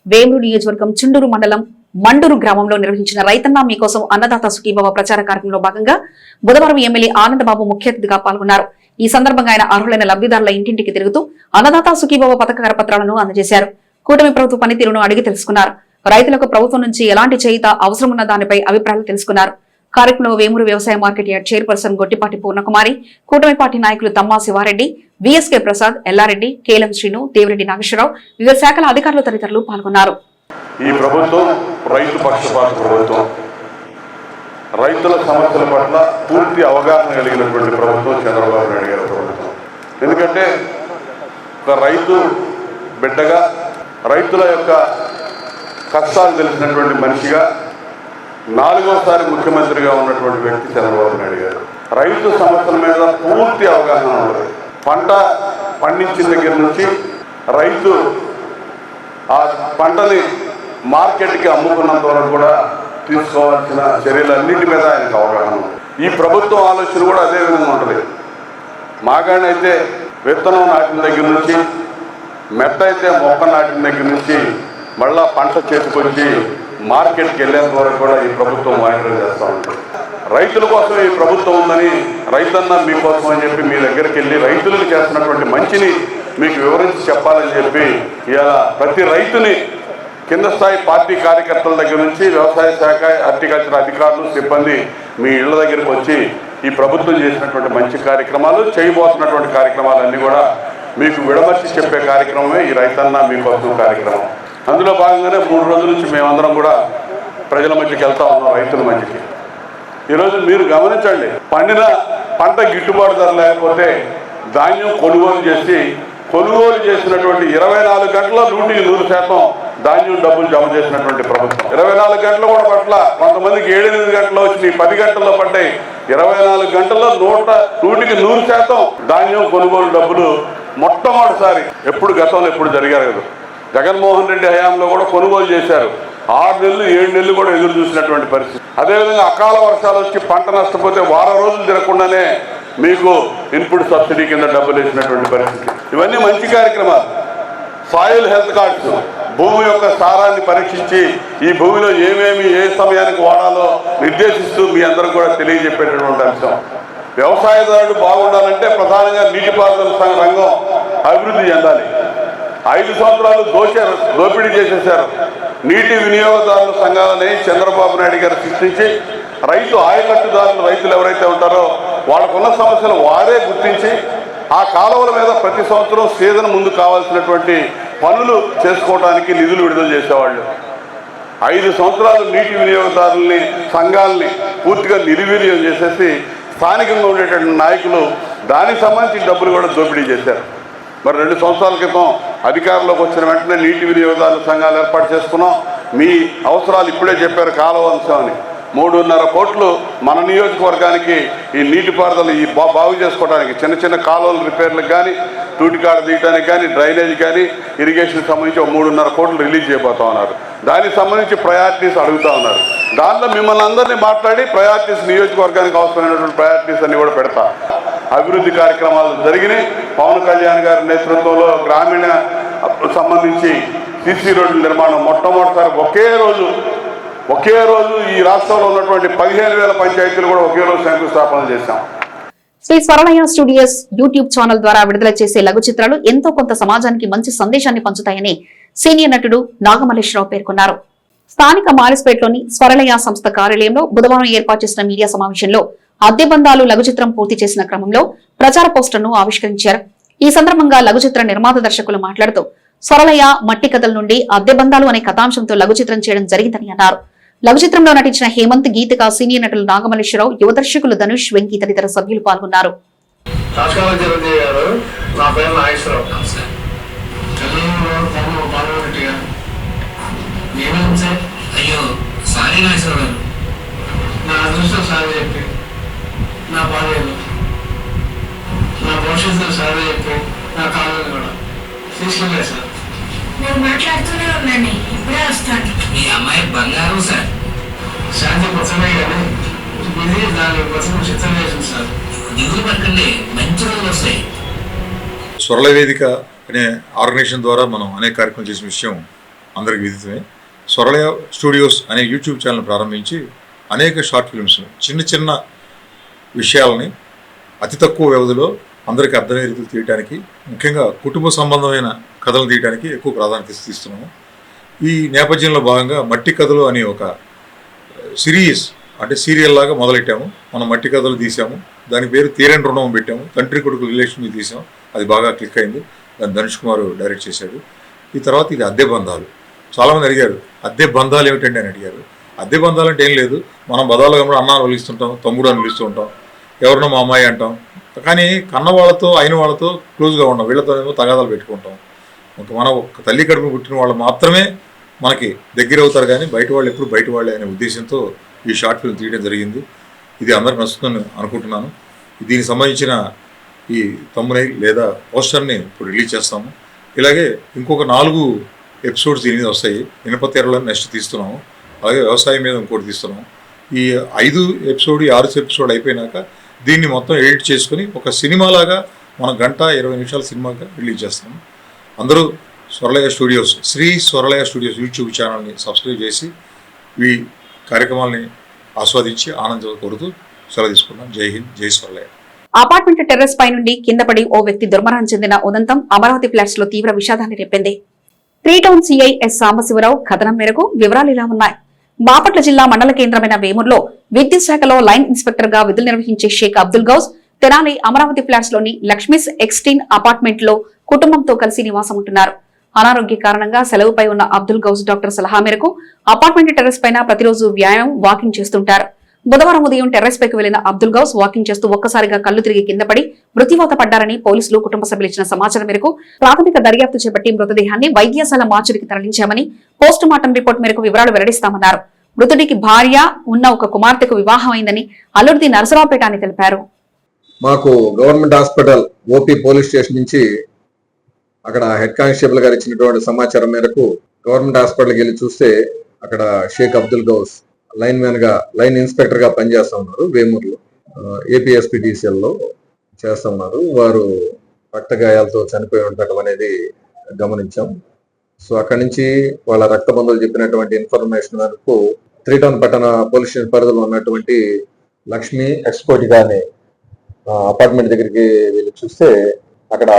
వేమూరు నియోజకవర్గం చుండూరు మండలం మండూరు గ్రామంలో నిర్వహించిన రైతన్న మీకోసం అన్నదాత సుఖీభవ ప్రచార కార్యక్రమంలో భాగంగా బుధవారం ఎమ్మెల్యే ఆనందబాబు ముఖ్య అతిథిగా పాల్గొన్నారు. ఈ సందర్భంగా ఆయన అర్హులైన లబ్ధిదారుల ఇంటింటికి తిరుగుతూ అన్నదాత సుఖీభవ పథక కరపత్రాలను అందజేశారు. కూటమి ప్రభుత్వ పనితీరును అడిగి తెలుసుకున్నారు. రైతులకు ప్రభుత్వం నుంచి ఎలాంటి చేయిత అవసరమున్న దానిపై అభిప్రాయాలు తెలుసుకున్నారు. కార్యక్రమంలో వేమూరు వ్యవసాయ market yard chairperson Gottipati Purnakumari, కూటమి పార్టీ నాయకులు తమ్మా శివారెడ్డి, విఎస్కే ప్రసాద్, ఎల్లారెడ్డి, కేలం శ్రీను, దేవిరెడ్డి నాగేశ్వరరావు, వివిధ శాఖల అధికారులు తదితరులు పాల్గొన్నారు. ఈ ప్రభుత్వం రైతు పక్షపాత ప్రభుత్వం, రైతుల సమస్యల పట్ల పూర్తి అవగాహన కలిగినటువంటి ప్రభుత్వం చంద్రబాబు నాయుడు గారి ప్రభుత్వం. ఎందుకంటే ఒక రైతు బిడ్డగా, రైతుల యొక్క కష్టాలు తెలిసినటువంటి మనిషిగా 4వసారి ముఖ్యమంత్రిగా ఉన్నటువంటి వ్యక్తి చంద్రబాబు నాయుడు గారు. రైతు సమస్యల మీద పూర్తి అవగాహన ఉన్నది. పంట పండించిన దగ్గర నుంచి రైతు ఆ పంటని మార్కెట్కి అమ్ముకున్నంత వరకు కూడా తీసుకోవాల్సిన చర్యలన్నింటి మీద ఆయనకు అవగాహన ఉంది. ఈ ప్రభుత్వం ఆలోచన కూడా అదే విధంగా ఉంటుంది. మాగాడైతే విత్తనం నాటిన దగ్గర నుంచి, మెట్ట అయితే మొక్క నాటిన దగ్గర నుంచి మళ్ళా పంట చేతికొచ్చి మార్కెట్కి వెళ్ళేంత వరకు కూడా ఈ ప్రభుత్వం మానిటర్ చేస్తూ ఉంటుంది. రైతుల కోసం ఈ ప్రభుత్వం ఉందని, రైతన్న మీకోసం అని చెప్పి మీ దగ్గరికి వెళ్ళి రైతులకు చేస్తున్నటువంటి మంచిని మీకు వివరించి చెప్పాలని చెప్పి ఇవాళ ప్రతి రైతుని కింద స్థాయి పార్టీ కార్యకర్తల దగ్గర నుంచి వ్యవసాయ శాఖ, హార్టికల్చర్ అధికారులు, సిబ్బంది మీ ఇళ్ల దగ్గరికి వచ్చి ఈ ప్రభుత్వం చేసినటువంటి మంచి కార్యక్రమాలు, చేయబోతున్నటువంటి కార్యక్రమాలన్నీ కూడా మీకు విడమర్చి చెప్పే కార్యక్రమమే ఈ రైతన్న మీకోసం కార్యక్రమం. అందులో భాగంగానే 3 రోజుల నుంచి మేమందరం కూడా ప్రజల మధ్యకి వెళ్తా ఉన్నాం, రైతుల మధ్యకి. ఈరోజు మీరు గమనించండి, పండిన పంట గిట్టుబాటు ధర లేకపోతే ధాన్యం కొనుగోలు చేసినటువంటి 24 గంటల 100% ధాన్యం డబ్బులు జమ చేసినటువంటి ప్రభుత్వం. 24 గంటలు కూడా పట్ల, కొంతమందికి 7-8 గంటలు వచ్చినాయి, 10 గంటల్లో పడ్డాయి. 24 గంటల్లో 100% ధాన్యం కొనుగోలు డబ్బులు మొట్టమొదటిసారి గతంలో ఎప్పుడు జరిగారు కదా. జగన్మోహన్ రెడ్డి హయాంలో కూడా కొనుగోలు చేశారు. 6 నెలలు 7 నెలలు కూడా ఎదురు చూసినటువంటి పరిస్థితి. అదేవిధంగా అకాల వర్షాలు వచ్చి పంట నష్టపోతే వారం రోజులు తిరగకుండానే మీకు ఇన్పుట్ సబ్సిడీ కింద డబ్బులు ఇచ్చినటువంటి పరిస్థితి. ఇవన్నీ మంచి కార్యక్రమాలు. సాయిల్ హెల్త్ కార్డ్స్, భూమి యొక్క సారాన్ని పరీక్షించి ఈ భూమిలో ఏమేమి ఏ సమయానికి వాడాలో నిర్దేశిస్తూ మీ అందరూ కూడా తెలియజెప్పేటటువంటి అంశం. వ్యవసాయదారుడు బాగుండాలంటే ప్రధానంగా నీటిపారుదల రంగం అభివృద్ధి చెందాలి. 5 సంవత్సరాలు దోపిడీ చేసేశారు. నీటి వినియోగదారుల సంఘాలని చంద్రబాబు నాయుడు గారు సృష్టించి రైతు ఆయకట్టుదారులు, రైతులు ఎవరైతే ఉంటారో వాళ్ళకున్న సమస్యలు వారే గుర్తించి ఆ కాలువల మీద ప్రతి సంవత్సరం సీజన్ ముందు కావాల్సినటువంటి పనులు చేసుకోవడానికి నిధులు విడుదల చేసేవాళ్ళు. 5 సంవత్సరాలు నీటి వినియోగదారుల్ని, సంఘాలని పూర్తిగా నిర్వీర్యం చేసేసి స్థానికంగా ఉండేటువంటి నాయకులు దానికి సంబంధించిన డబ్బులు కూడా దోపిడీ చేశారు. మరి 2 సంవత్సరాల క్రితం అధికారంలోకి వచ్చిన వెంటనే నీటి వినియోగదారుల సంఘాలు ఏర్పాటు చేసుకున్నాం. మీ అవసరాలు ఇప్పుడే చెప్పారు, కాలువ అంశం అని. 3.5 కోట్లు మన నియోజకవర్గానికి ఈ నీటిపారుదల ఈ బాగు చేసుకోవడానికి, చిన్న చిన్న కాలువల రిపేర్లకు కానీ, తూటికాడ తీయడానికి కానీ, డ్రైనేజ్ కానీ, ఇరిగేషన్కి సంబంధించి 3.5 కోట్లు రిలీజ్ చేయబోతా ఉన్నారు. దానికి సంబంధించి ప్రయారిటీస్ అడుగుతూ ఉన్నారు. దాంట్లో మిమ్మల్ని అందరినీ మాట్లాడి ప్రయారిటీస్, నియోజకవర్గానికి అవసరమైనటువంటి ప్రయారిటీస్ అన్ని కూడా పెడతా. అభివృద్ధి కార్యక్రమాలు జరిగినాయి. పవన్ కళ్యాణ్ గారి నేతృత్వంలో గ్రామీణ సంబంధించి సీసీ రోడ్ల నిర్మాణం మొట్టమొదటిసారి ఒకే రోజు ఈ రాష్ట్రంలో ఉన్నటువంటి 15,000 పంచాయతీలు కూడా ఒకే రోజు శంకుస్థాపన చేశాం. శ్రీ స్వరలయ స్టూడియోస్ యూట్యూబ్ ఛానల్ ద్వారా విడుదల చేసే లఘు చిత్రాలు ఎంతో కొంత సమాజానికి మంచి సందేశాన్ని పంచుతాయని సీనియర్ నటుడు నాగమల్లేశ్వరరావు పేర్కొన్నారు. స్థానిక మాలిస్పేటలోని స్వరలయ సంస్థ కార్యాలయంలో బుధవారం ఏర్పాటు చేసిన మీడియా సమావేశంలో అద్దె బంధాలు లఘు చిత్రం పూర్తి చేసిన క్రమంలో ప్రచార పోస్టర్ను ఆవిష్కరించారు. ఈ సందర్భంగా లఘు చిత్ర నిర్మాత దర్శకులు మాట్లాడుతూ స్వరలయ మట్టి కథల నుండి అద్దె బంధాలు అనే కథాంశంతో లఘు చిత్రం చేయడం జరిగిందని అన్నారు. లఘు చిత్రంలో నటించిన హేమంత్, గీతిక, సీనియర్ నటులు నాగమల్లేశ్వరరావు, యువ దర్శకులు ధనుష్, వెంకీ తదితర సభ్యులు పాల్గొన్నారు. నేను మాట్లాడుతూనే ఉన్నాను, ఇప్పుడే వస్తాను. మీ అమ్మాయి బంగారం సార్. శాంతి పుచ్చమే కానీ ఇది దానికోసం చిత్రం చేసింది సార్. దిగులు పట్టండి, మంచి రోజులు వస్తాయి. స్వరల వేదిక అనే ఆర్గనైజేషన్ ద్వారా మనం అనేక కార్యక్రమాలు చేసిన విషయం అందరికీ విదితమే. స్వరలయ స్టూడియోస్ అనే యూట్యూబ్ ఛానల్ ప్రారంభించి అనేక షార్ట్ ఫిల్మ్స్, చిన్న చిన్న విషయాలని అతి తక్కువ వ్యవధిలో అందరికీ అర్థమయ్యే రీతిలో తీయడానికి, ముఖ్యంగా కుటుంబ సంబంధమైన కథలు తీయడానికి ఎక్కువ ప్రాధాన్యత ఇస్తున్నాము. ఈ నేపథ్యంలో భాగంగా మట్టి కథలు అనే ఒక సిరీస్, అంటే సీరియల్ లాగా మొదలెట్టాము. మనం మట్టి కథలు తీసాము, దాని పేరు తీరని రుణం పెట్టాము. తండ్రి కొడుకు రిలేషన్ తీసాం, అది బాగా క్లిక్ అయింది. దాన్ని ధనుష్ కుమార్ డైరెక్ట్ చేశాడు. ఈ తర్వాత ఇది అద్దె బంధాలు. చాలామంది అడిగారు అద్దె బంధాలు ఏమిటండి అని అడిగారు. అద్దె బంధాలు అంటే ఏం లేదు, మనం బదాలుగా అన్న అని పిలుస్తుంటాం, తమ్ముడు అని పిలుస్తూ ఉంటాం, ఎవరినో మా అమ్మాయి అంటాం. కానీ కన్న వాళ్ళతో అయిన వాళ్ళతో క్లోజ్గా ఉన్నాం, వీళ్ళతోనేమో తగాదాలు పెట్టుకుంటాం. మన ఒక తల్లి కడుపు పుట్టిన వాళ్ళు మాత్రమే మనకి దగ్గర అవుతారు, కానీ బయట వాళ్ళు ఎప్పుడు బయట వాళ్ళే అనే ఉద్దేశంతో ఈ షార్ట్ ఫిల్మ్ తీయడం జరిగింది. ఇది అందరికి నచ్చుతుందని అనుకుంటున్నాను. దీనికి సంబంధించిన ఈ తమ్మునైల్ లేదా పోస్టర్ని ఇప్పుడు రిలీజ్ చేస్తాము. ఇలాగే ఇంకొక 4 ఎపిసోడ్స్ దీని మీద వస్తాయి. ఇనపతెరలో నెక్స్ట్ తీస్తున్నాము, అలాగే వ్యవసాయం మీద ఇంకోటి తీస్తున్నాము. ఈ 5 ఎపిసోడ్ 6 ఎపిసోడ్ అయిపోయినాక దీన్ని మొత్తం ఎడిట్ చేసుకుని ఒక సినిమాలాగా మనం 1:20 నిమిషాల సినిమాగా రిలీజ్ చేస్తాము. అందరూ స్వరలయ స్టూడియోస్, శ్రీ స్వరలయ స్టూడియోస్ యూట్యూబ్ ఛానల్ని సబ్స్క్రైబ్ చేసి ఈ కార్యక్రమాలని ఆస్వాదించి ఆనందం కోరుతూ సెలవు తీసుకున్నాం. జై హింద్, జై స్వరలయ. అపార్ట్మెంట్ టెర్రస్ పై నుండి కింద పడి ఓ వ్యక్తి దుర్మరణం చెందిన ఉదంతం అమరావతి ఫ్లాట్స్ లో తీవ్ర విషాదాన్ని రేపింది. 3 టౌన్ సిఐ ఎస్ సాంబశివరావు కథనం మేరకు వివరాలు ఇలా ఉన్నాయి. బాపట్ల జిల్లా మండల కేంద్రమైన వేమూరులో విద్యుత్ శాఖలో లైన్ ఇన్స్పెక్టర్ గా విధులు నిర్వహించే షేక్ అబ్దుల్ గౌస్ తెనాలి అమరావతి ఫ్లాట్స్ లోని లక్ష్మీస్ ఎక్స్టీన్ అపార్ట్మెంట్ లో కుటుంబంతో కలిసి నివాసం ఉంటున్నారు. అనారోగ్య కారణంగా సెలవుపై ఉన్న అబ్దుల్ గౌస్ డాక్టర్ సలహా మేరకు అపార్ట్మెంట్ టెర్రస్ పైన ప్రతిరోజు వ్యాయామం వాకింగ్ చేస్తుంటారు. బుధవారం ఉదయం టెర్రస్ పైకి వెళ్లిన అబ్దుల్ గౌస్ వాకింగ్ చేస్తూ ఒక్కసారిగా కళ్లు తిరిగి కింద పడి మృత్యువాత పడ్డారని పోలీసులు కుటుంబ సభ్యులు ఇచ్చిన సమాచారం మేరకు ప్రాథమిక దర్యాప్తు చేపట్టి మృతదేహాన్ని వైద్యశాల మార్చురికి తరలించామని పోస్టు మార్టం రిపోర్ట్ మేరకు వివరాలు వెల్లడిస్తామన్నారు. మృతుడికి భార్య ఉన్న ఒక కుమార్తెకు వివాహం అయిందని అల్లుడిది నరసరావుపేట అని తెలిపారు. మాకు government hospital OP police station నుంచి అక్కడ హెడ్ కానిస్టేబుల్ గారు ఇచ్చినటువంటి సమాచారం మేరకు గవర్నమెంట్ హాస్పిటల్కి వెళ్ళి చూస్తే అక్కడ షేక్ అబ్దుల్ గౌస్ లైన్ ఇన్స్పెక్టర్ గా పనిచేస్తా ఉన్నారు. వేమూరులో APSPDCL లో చేస్తా ఉన్నారు. వారు రక్త గాయాలతో చనిపోయి ఉండటం అనేది గమనించాం. సో అక్కడి నుంచి వాళ్ళ రక్త బంధువులు చెప్పినటువంటి ఇన్ఫర్మేషన్ మేరకు 3 టౌన్ పట్టణ పోలీస్ స్టేషన్ పరిధిలో ఉన్నటువంటి లక్ష్మీ ఎక్స్పోర్టిగా అనే అపార్ట్మెంట్ దగ్గరికి వెళ్ళి చూస్తే అక్కడ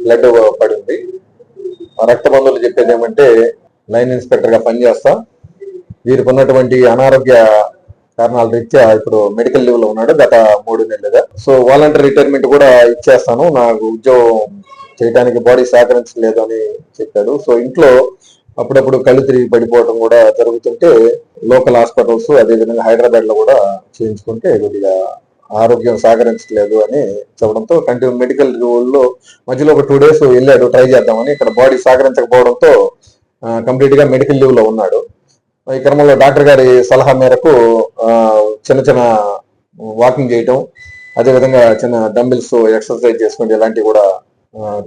బ్లడ్ పడి ఉంది. రక్త బంధువులు చెప్పేది ఏమంటే లైన్ ఇన్స్పెక్టర్ గా పనిచేస్తా వీరికి ఉన్నటువంటి అనారోగ్య కారణాల రీత్యా ఇప్పుడు మెడికల్ లీవ్ లో ఉన్నాడు గత 3 నెలలుగా. సో వాలంటీర్ రిటైర్మెంట్ కూడా ఇచ్చేస్తాను, నాకు ఉద్యోగం చేయడానికి బాడీ సహకరించలేదు అని చెప్పాడు. సో ఇంట్లో అప్పుడప్పుడు కళ్ళు తిరిగి పడిపోవడం కూడా జరుగుతుంటే లోకల్ హాస్పిటల్స్ అదేవిధంగా హైదరాబాద్ లో కూడా చేయించుకుంటే కొద్దిగా ఆరోగ్యం సహకరించలేదు అని చెప్పడంతో కంటిన్యూ మెడికల్ లీవ్ లో మధ్యలో ఒక 2 days వెళ్ళాడు ట్రై చేద్దామని. ఇక్కడ బాడీ సహకరించకపోవడంతో కంప్లీట్ గా మెడికల్ లీవ్ లో ఉన్నాడు. ఈ క్రమంలో డాక్టర్ గారి సలహా మేరకు చిన్న చిన్న వాకింగ్ చేయటం, అదేవిధంగా చిన్న డంబిల్స్ ఎక్సర్సైజ్ చేసుకుంటే ఇలాంటివి కూడా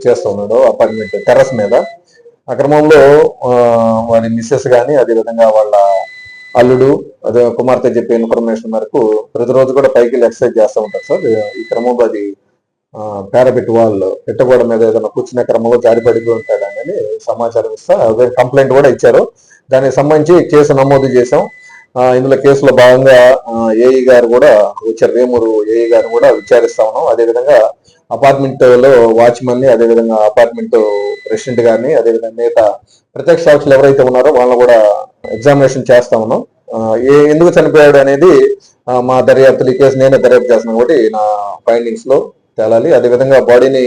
చేస్తూ ఉన్నాడు అపార్ట్మెంట్ టెర్రస్ మీద. ఆ క్రమంలో వారి మిస్సెస్ కానీ అదేవిధంగా వాళ్ళ అల్లుడు అదే కుమార్తె చెప్పే ఇన్ఫర్మేషన్ మేరకు ప్రతిరోజు కూడా పైకి ఎక్సర్సైజ్ చేస్తూ ఉంటారు సార్. ఈ క్రమంలో అది పారాబెట్ వాళ్ళు పెట్టగోడ మీద ఏదైనా కూర్చునే క్రమంలో జారి పడిపోయి ఉంటాడని సమాచారం ఇస్తా అదే కంప్లైంట్ కూడా ఇచ్చారు. దానికి సంబంధించి కేసు నమోదు చేశాం. ఇందులో కేసులో భాగంగా ఏఈ గారు కూడా వచ్చారు, వేమూరు ఏఈ గారు కూడా విచారిస్తా ఉన్నాం. అదేవిధంగా అపార్ట్మెంట్ లో వాచ్మెన్ ని అదేవిధంగా అపార్ట్మెంట్ ప్రెసిడెంట్ గారిని అదేవిధంగా మిగతా ప్రత్యక్ష సాక్షులు ఎవరైతే ఉన్నారో వాళ్ళని కూడా ఎగ్జామినేషన్ చేస్తా ఉన్నాం. ఎందుకు చనిపోయాడు అనేది మా దర్యాప్తులు ఈ కేసు నేనే దర్యాప్తు చేస్తున్నాను కాబట్టి నా ఫైండింగ్స్ లో తేలాలి. అదేవిధంగా బాడీని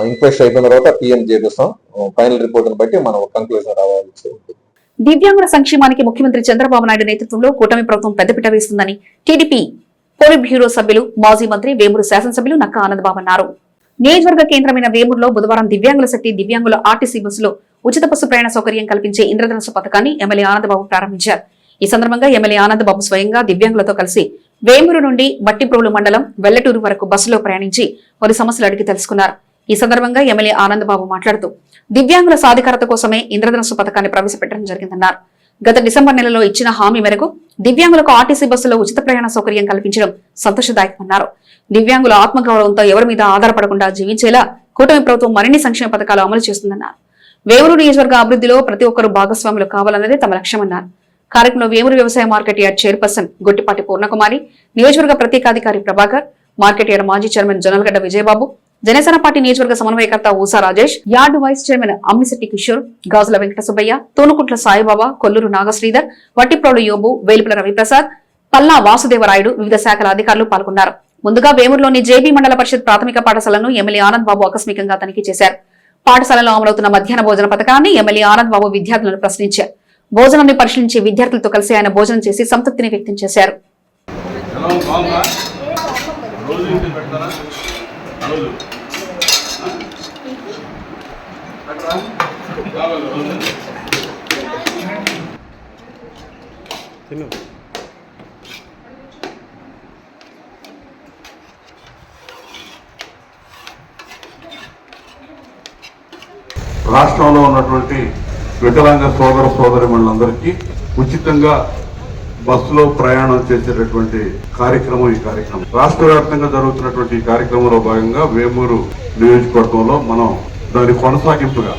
ఇంక్వెస్ట్ అయిపోయిన తర్వాత పిఎం చేపిస్తాం. ఫైనల్ రిపోర్ట్ని బట్టి మనం కంక్లూజన్ రావాల్సి ఉంటుంది. దివ్యాంగుల సంక్షేమానికి ముఖ్యమంత్రి చంద్రబాబు నాయుడు నేతృత్వంలో కూటమి ప్రభుత్వం పెద్దపీట వేస్తుందని టీడీపీ పోలిట్ బ్యూరో సభ్యులు మాజీ మంత్రి వేమూరు శాసనసభ్యులు నక్కా ఆనందబాబు అన్నారు. నియోజకవర్గ కేంద్రమైన వేమూరులో బుధవారం దివ్యాంగుల శక్తి దివ్యాంగుల ఆర్టీసీ బస్సులో ఉచిత బస్సు ప్రయాణ సౌకర్యం కల్పించే ఇంద్రధనుసు పథకాన్ని ఎమ్మెల్యే ఆనందబాబు ప్రారంభించారు. ఈ సందర్భంగా ఎమ్మెల్యే ఆనందబాబు స్వయంగా దివ్యాంగులతో కలిసి వేమూరు నుండి బట్టిప్రోలు మండలం వెల్లటూరు వరకు బస్సులో ప్రయాణించి వారి సమస్యలు అడిగి తెలుసుకున్నారు. ఈ సందర్భంగా ఎమ్మెల్యే ఆనందబాబు మాట్లాడుతూ దివ్యాంగుల సాధికారత కోసమే ఇంద్రధనుసు పథకాన్ని ప్రవేశపెట్టడం జరిగిందన్నారు. గత డిసెంబర్ నెలలో ఇచ్చిన హామీ మేరకు దివ్యాంగులకు ఆర్టీసీ బస్సులో ఉచిత ప్రయాణ సౌకర్యం కల్పించడం సంతోషదాయకమన్నారు. దివ్యాంగుల ఆత్మగౌరవంతో ఎవరి మీద ఆధారపడకుండా జీవించేలా కూటమి ప్రభుత్వం మరిన్ని సంక్షేమ పథకాలు అమలు చేస్తుందన్నారు. వేమూరు నియోజకవర్గ అభివృద్ధిలో ప్రతి ఒక్కరూ భాగస్వాములు కావాలన్నదే తమ లక్ష్యమన్నారు. కార్యక్రమంలో వేమూరు వ్యవసాయ market yard chairperson Gottipati Purnakumari, నియోజకవర్గ ప్రత్యేకాధికారి ప్రభాకర్, మార్కెట్ యార్డ్ మాజీ చైర్మన్ జొన్నలగడ్డ విజయబాబు, జనసేన పార్టీ నియోజకవర్గ సమన్వయకర్త Usa Rajesh, yard vice chairman Ammisetti Kishore, Gajula Venkata Subbaiah, Thunukuntla Saibaba, Kolluru Nagasridhar, Vattiprolu Yobu, Velupula Ravi Prasad, Palla వాసుదేవరాయుడు వివిధ శాఖల అధికారులు పాల్గొన్నారు. ముందుగా వేమూరులోని జేబీ మండల పరిషత్ ప్రాథమిక పాఠశాలను ఎమ్మెల్యే ఆనంద్ బాబు ఆకస్మికంగా తనిఖీ చేశారు. పాఠశాలలో అమలవుతున్న మధ్యాహ్న భోజన పథకాన్ని ఎమ్మెల్యే ఆనంద్ బాబు విద్యార్థులను ప్రశ్నించారు. భోజనాన్ని పరిశీలించి విద్యార్థులతో కలిసి ఆయన భోజనం చేసి సంతృప్తిని వ్యక్తం చేశారు. రాష్ట్రంలో ఉన్నటువంటి వికలాంగ సోదర సోదరిమణులందరికీ ఉచితంగా బస్సులో ప్రయాణం చేసేటటువంటి కార్యక్రమం ఈ కార్యక్రమం రాష్ట్ర వ్యాప్తంగా జరుగుతున్నటువంటి ఈ కార్యక్రమంలో భాగంగా వేమూరు నియోజకవర్గంలో మనం దాని కొనసాగింపుగా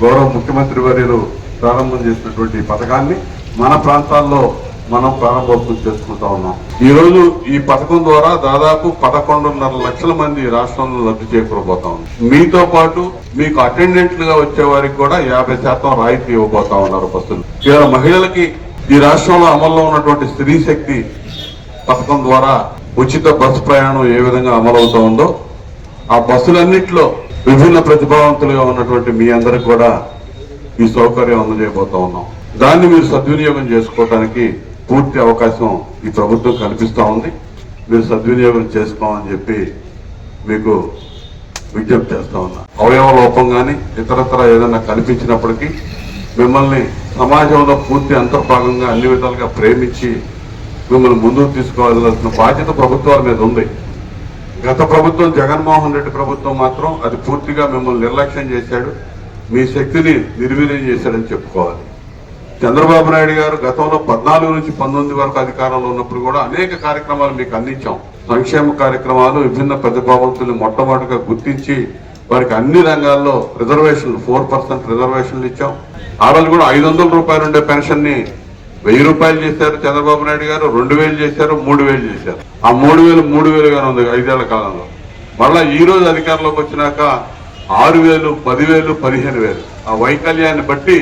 గౌరవ ముఖ్యమంత్రి వర్యులు ప్రారంభం చేసినటువంటి పథకాన్ని మన ప్రాంతాల్లో మనం ప్రారంభోత్సవం చేసుకుంటా ఉన్నాం. ఈ రోజు ఈ పథకం ద్వారా దాదాపు 11.5 లక్షల మంది రాష్ట్రంలో లబ్ధి చేకూరబోతా ఉంది. మీతో పాటు మీకు అటెండెంట్లుగా వచ్చే వారికి కూడా 50% రాయితీ ఇవ్వబోతా ఉన్నారు బస్సులు. ఇలా మహిళలకి ఈ రాష్ట్రంలో అమల్లో ఉన్నటువంటి స్త్రీ శక్తి పథకం ద్వారా ఉచిత బస్సు ప్రయాణం ఏ విధంగా అమలవుతా ఉందో ఆ బస్సులన్నింటిలో విభిన్న ప్రతిభావంతులుగా ఉన్నటువంటి మీ అందరికి కూడా ఈ సౌకర్యం అందజేయబోతా ఉన్నాం. దాన్ని మీరు సద్వినియోగం చేసుకోవడానికి పూర్తి అవకాశం ఈ ప్రభుత్వం కల్పిస్తూ ఉంది. మీరు సద్వినియోగం చేసుకోమని చెప్పి మీకు విజ్ఞప్తి చేస్తా ఉన్నా. అవయవ లోపం కానీ ఇతరత్ర ఏదైనా కల్పించినప్పటికీ మిమ్మల్ని సమాజంలో పూర్తి అంతర్భాగంగా అన్ని విధాలుగా ప్రేమించి మిమ్మల్ని ముందుకు తీసుకోవాల్సిన బాధ్యత ప్రభుత్వాల మీద ఉంది. గత ప్రభుత్వం జగన్మోహన్ రెడ్డి ప్రభుత్వం మాత్రం అది పూర్తిగా మిమ్మల్ని నిర్లక్ష్యం చేశాడు, మీ శక్తిని నిర్వీర్యం చేశాడని చెప్పుకోవాలి. చంద్రబాబు నాయుడు గారు గతంలో 14 నుంచి 19 వరకు అధికారంలో ఉన్నప్పుడు కూడా అనేక కార్యక్రమాలు మీకు అందించాం. సంక్షేమ కార్యక్రమాలు, విభిన్న ప్రతిభావంతుల్ని మొట్టమొదటిగా గుర్తించి వారికి అన్ని రంగాల్లో రిజర్వేషన్లు 4% రిజర్వేషన్లు ఇచ్చాం. ఆ రోజు కూడా 500 రూపాయలు ఉండే పెన్షన్ ని 1000 రూపాయలు చేశారు చంద్రబాబు నాయుడు గారు, 2000 చేశారు, 3000 చేశారు. ఆ 3000 3000గానే ఉంది 5 ఏళ్ల కాలంలో. మళ్ళా ఈ రోజు అధికారంలోకి వచ్చినాక 6000, 10,000, 15,000 ఆ వైకల్యాన్ని బట్టి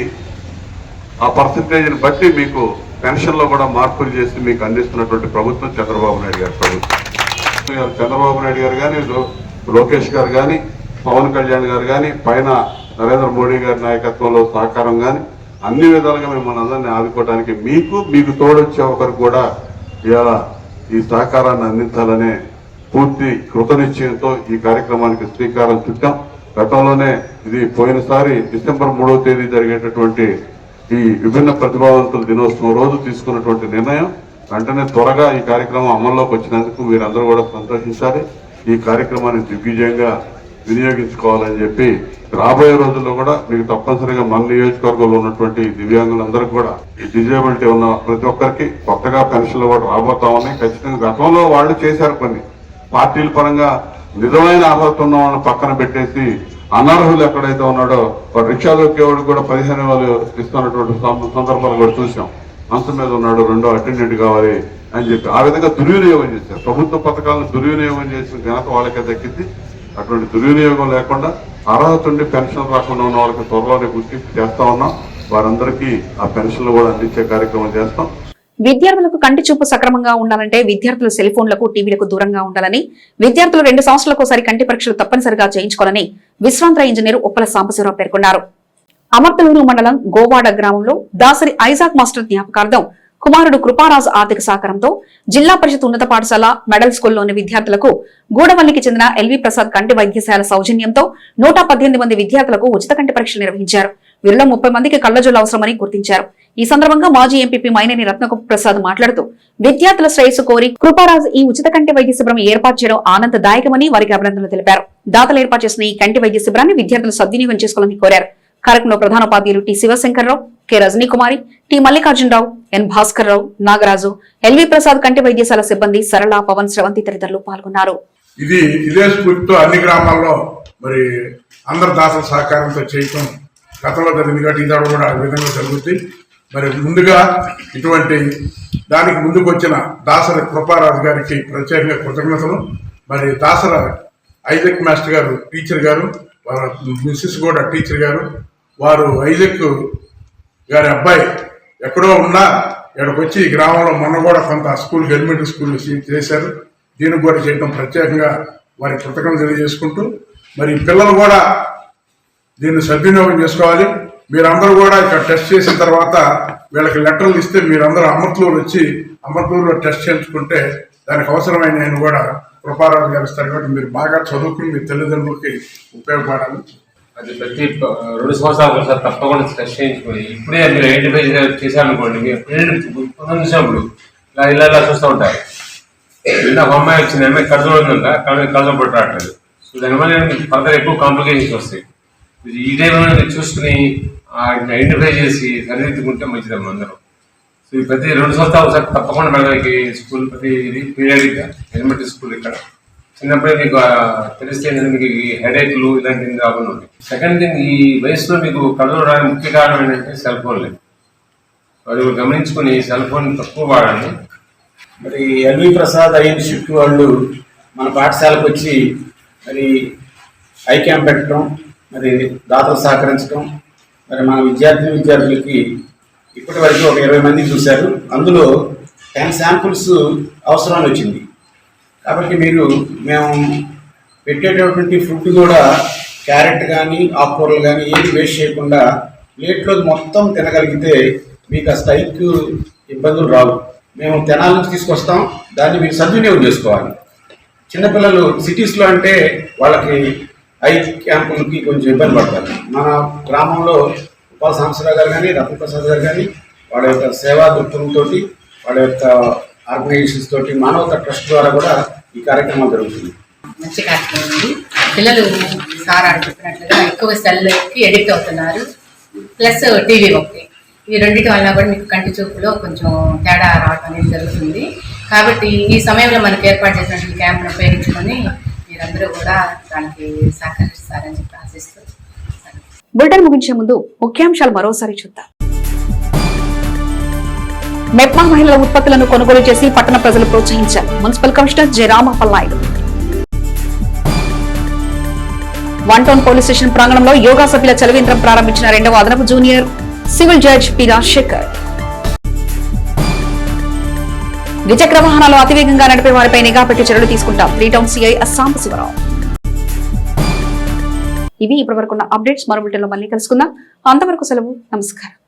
ఆ పర్సంటేజ్ని బట్టి మీకు పెన్షన్ లో కూడా మార్పులు చేసి మీకు అందిస్తున్నటువంటి ప్రభుత్వం చంద్రబాబు నాయుడు గారి ప్రభుత్వం. చంద్రబాబు నాయుడు గారు కానీ, లోకేష్ గారు కానీ, పవన్ కళ్యాణ్ గారు కానీ, పైన నరేంద్ర మోడీ గారి నాయకత్వంలో సహకారం కానీ అన్ని విధాలుగా మిమ్మల్ని అందరినీ ఆదుకోవడానికి మీకు తోడొచ్చే ఒకరికి కూడా ఇవాళ ఈ సహకారాన్ని అందించాలనే పూర్తి కృతనిశ్చయంతో ఈ కార్యక్రమానికి శ్రీకారం చుట్టాం. గతంలోనే ఇది పోయినసారి డిసెంబర్ 3వ తేదీ జరిగేటటువంటి ఈ విభిన్న ప్రతిభావంతుల దినోత్సవం రోజు తీసుకున్నటువంటి నిర్ణయం వెంటనే త్వరగా ఈ కార్యక్రమం అమల్లోకి వచ్చినందుకు మీరందరూ కూడా సంతోషించాలి. ఈ కార్యక్రమాన్ని దిగ్విజయంగా వినియోగించుకోవాలని చెప్పి రాబోయే రోజుల్లో కూడా మీకు తప్పనిసరిగా మన నియోజకవర్గంలో ఉన్నటువంటి దివ్యాంగులందరికీ కూడా ఈ డిజేబిలిటీ ఉన్న ప్రతి ఒక్కరికి కొత్తగా పెన్షన్లు కూడా రాబోతా ఉన్నాయి. ఖచ్చితంగా గతంలో వాళ్ళు చేశారు కొన్ని పార్టీల పరంగా నిజమైన అర్హత ఉన్న వాళ్ళని పక్కన పెట్టేసి అనర్హులు ఎక్కడైతే ఉన్నాడో వాడు రిక్షా దొక్కేవాడు కూడా 15,000 ఇస్తున్నటువంటి సందర్భాలు కూడా చూసాం. అంశం మీద ఉన్నాడు, రెండో అటెండెంట్ కావాలి అని చెప్పి ఆ విధంగా దుర్వినియోగం చేశారు. ప్రభుత్వ పథకాలను దుర్వినియోగం చేసిన ఘనత వాళ్ళకే దక్కింది. అటువంటి దుర్వినియోగం లేకుండా అర్హత ఉండి పెన్షన్ రాకుండా ఉన్న వాళ్ళకి త్వరలోనే గుర్తింపు చేస్తా ఉన్నాం. వారందరికీ ఆ పెన్షన్లు కూడా అందించే కార్యక్రమం చేస్తాం. విద్యార్థులకు కంటి చూపు సక్రమంగా ఉండాలంటే విద్యార్థులు సెల్ ఫోన్లకు, టీవీలకు దూరంగా ఉండాలని, విద్యార్థులు 2 సంవత్సరాలకోసారి కంటి పరీక్షలు తప్పనిసరిగా చేయించుకోవాలని విశ్రాంత ఇంజనీర్ ఉప్పల సాంబశివరావు పేర్కొన్నారు. అమర్తలూరు మండలం గోవాడ గ్రామంలో దాసరి ఐజాక్ మాస్టర్ జ్ఞాపకార్థం కుమారుడు కృపారాజు ఆర్థిక సహకారంతో జిల్లా పరిషత్ ఉన్నత పాఠశాల మెడల్ స్కూల్లోని విద్యార్థులకు గూడవల్లికి చెందిన ఎల్వి ప్రసాద్ కంటి వైద్యశాల సౌజన్యంతో 118 మంది విద్యార్థులకు ఉచిత కంటి పరీక్షలు నిర్వహించారు. వీరిలో 30 మందికి కళ్లజోలు అవసరమని గుర్తించారు. ఈ సందర్భంగా మాజీ ఎంపీపీ మైనేని రత్నకుప్ప ప్రసాద్ మాట్లాడుతూ విద్యార్థుల శ్రేయస్సు కోరి కృపారాజు ఈ ఉచిత కంటి వైద్య శిబిరం ఏర్పాటు చేయడం ఆనందదాయకమని వారికి అభినందనలు తెలిపారు. దాతలు ఏర్పాటు చేసిన ఈ కంటి వైద్య శిబిరాన్ని విద్యార్థులు సద్వినియోగం చేసుకోవాలని కోరారు. కార్యక్రమంలో ప్రధానోపాధ్యాయులు T Sivasankarrao, K Rajanikumari, T Mallikarjunarao, N Bhaskarrao, Nagaraju, LV Prasad కంటి వైద్యశాల సిబ్బంది సరళ, పవన్, శ్రవంతి తదితరులు పాల్గొన్నారు. ఇదే స్ఫూర్తితో అన్ని గ్రామాల్లో మరి అందరు దాతల సహకారంతో చేయటం గతంలో జరిగింది కాబట్టి ఇది కూడా ఆ విధంగా జరుగుతుంది. మరి ముందుగా ఇటువంటి దానికి ముందుకు వచ్చిన దాసరి కృపారాజు గారికి ప్రత్యేకంగా కృతజ్ఞతలు. మరి దాసర ఐజక్ మాస్టర్ గారు టీచర్ గారు, వాళ్ళ మిస్సెస్ కూడా టీచర్ గారు, వారు ఐజక్ గారి అబ్బాయి ఎక్కడో ఉన్నా ఇక్కడికి వచ్చి ఈ గ్రామంలో మొన్న కూడా కొంత స్కూల్ ఎలిమెంటరీ స్కూల్ చేశారు. దీనికి కూడా చేయడం ప్రత్యేకంగా వారికి కృతజ్ఞతలు తెలియజేసుకుంటూ మరి పిల్లలు కూడా దీన్ని సద్వినియోగం చేసుకోవాలి. మీరందరూ కూడా ఇక్కడ టెస్ట్ చేసిన తర్వాత వీళ్ళకి లెటర్లు ఇస్తే మీరందరూ అమర్తలూరు వచ్చి అమర్తలూరులో టెస్ట్ చేయించుకుంటే దానికి అవసరమైన నేను కూడా కృపారాజు గారు ఇస్తారు కాబట్టి మీరు బాగా చదువుకుని మీ తల్లిదండ్రులకి ఉపయోగపడాలి. అది ప్రతి 2 సంవత్సరాలు సార్ తప్పకుండా టెస్ట్ చేయించుకోండి. ఇప్పుడే మీరు ఐడెంటిఫై చేశారనుకోండి, మీరు చూసినప్పుడు ఇలా చూస్తూ ఉంటారు. ఒక అమ్మాయి వచ్చింది, అమ్మాయి కళ్ళజోడు ఉందంట, కళ్ళజోడు పట్టు రావట్లేదు. సో దానివల్ల ఫర్దర్ ఎక్కువ కాంప్లికేషన్స్ వస్తాయి. ఈ టైంలో చూసుకుని ఐడెంటిఫై చేసి సరిదిద్దుకుంటే మంచిదమ్మా అందరూ. సో ఈ ప్రతి 2 సంవత్సరాలు ఒకసారి తప్పకుండా వెళ్ళడానికి స్కూల్ ప్రతి పీరియడ్గా ఎలిమెంటరీ స్కూల్ ఇక్కడ చిన్నప్పుడే మీకు తెలిస్తే ఏంటంటే మీకు ఈ హెడేక్లు ఇలాంటివి రాకుండా ఉంటాయి. సెకండ్ థింగ్, ఈ వయసులో మీకు కళ్ళు రావడానికి ముఖ్య కారణం ఏంటంటే సెల్ ఫోన్లే. అది గమనించుకొని సెల్ ఫోన్ తక్కువ వాడండి. మరి ఎల్వి ప్రసాద్ ఐ ఇన్స్టిట్యూట్ వాళ్ళు మన పాఠశాలకు వచ్చి మరి ఐ క్యాంప్ పెట్టడం, మరి దాతలు సహకరించడం, మరి మన విద్యార్థులకి ఇప్పటి వరకు ఒక 20 మంది చూశారు. అందులో 10 శాంపుల్స్ అవసరాన్ని వచ్చింది. కాబట్టి మేము పెట్టేటటువంటి ఫుడ్ కూడా క్యారెట్ కానీ ఆకుకూరలు కానీ ఏది వేస్ట్ చేయకుండా ప్లేట్లో మొత్తం తినగలిగితే మీకు ఆ స్టైక్ ఇబ్బందులు రావు. మేము తెనాల నుంచి తీసుకొస్తాం, దాన్ని మీరు సద్వినియోగం చేసుకోవాలి. చిన్నపిల్లలు సిటీస్లో అంటే వాళ్ళకి ఐ క్యాంపులకి కొంచెం ఇబ్బంది పడతారు. మన గ్రామంలో ఉపాల సాంబశివరావు గారు కానీ రత్నప్రసాద్ గారు కానీ వాళ్ళ యొక్క సేవా దృక్పథంతో, వాళ్ళ యొక్క ఆర్గనైజేషన్స్ తోటి, మానవతా ట్రస్ట్ ద్వారా కూడా ఈ కార్యక్రమం జరుగుతుంది. మంచి కార్యక్రమం ఉంది. పిల్లలు సార్ చెప్పినట్లుగా ఎక్కువ సెల్కి ఎడిక్ట్ అవుతున్నారు, ప్లస్ టీవీ ఒకటి. ఈ రెండింటి వల్ల కూడా మీకు కంటి చూపులో కొంచెం తేడా రావడం అనేది జరుగుతుంది. కాబట్టి ఈ సమయంలో మనకు ఏర్పాటు చేసినటువంటి క్యాంప్ను ఉపయోగించుకొని మీరందరూ కూడా దానికి సహకరిస్తారని చెప్పి ఆశిస్తూ. బులెటిన్ ముగించే ముందు ముఖ్యాంశాలు మరోసారి చూద్దాం. మెప్మా మహిళల ఉత్పత్తులను కొనుగోలు చేసి పట్టణ ప్రజలు ప్రోత్సహించారు. Municipal commissioner J Ramappal Naidu. 1 town police station ప్రాంగణంలో యోగా సభ్యుల చలవేంద్రం ప్రారంభించిన 2వ అదనపు junior civil judge P Rajasekhar. ద్విచక్ర వాహనాలు అతివేగంగా నడిపే వారిపై నిఘా పెట్టి చర్యలు తీసుకుంటాం. 3 టౌన్ సిఐ సాంబశివరావు. ఇవి ఇప్పటివరకున్న అప్డేట్స్. మరో బులెటిన్లో మళ్ళీ కలుసుకుందాం. అంతవరకు సెలవు. నమస్కారం.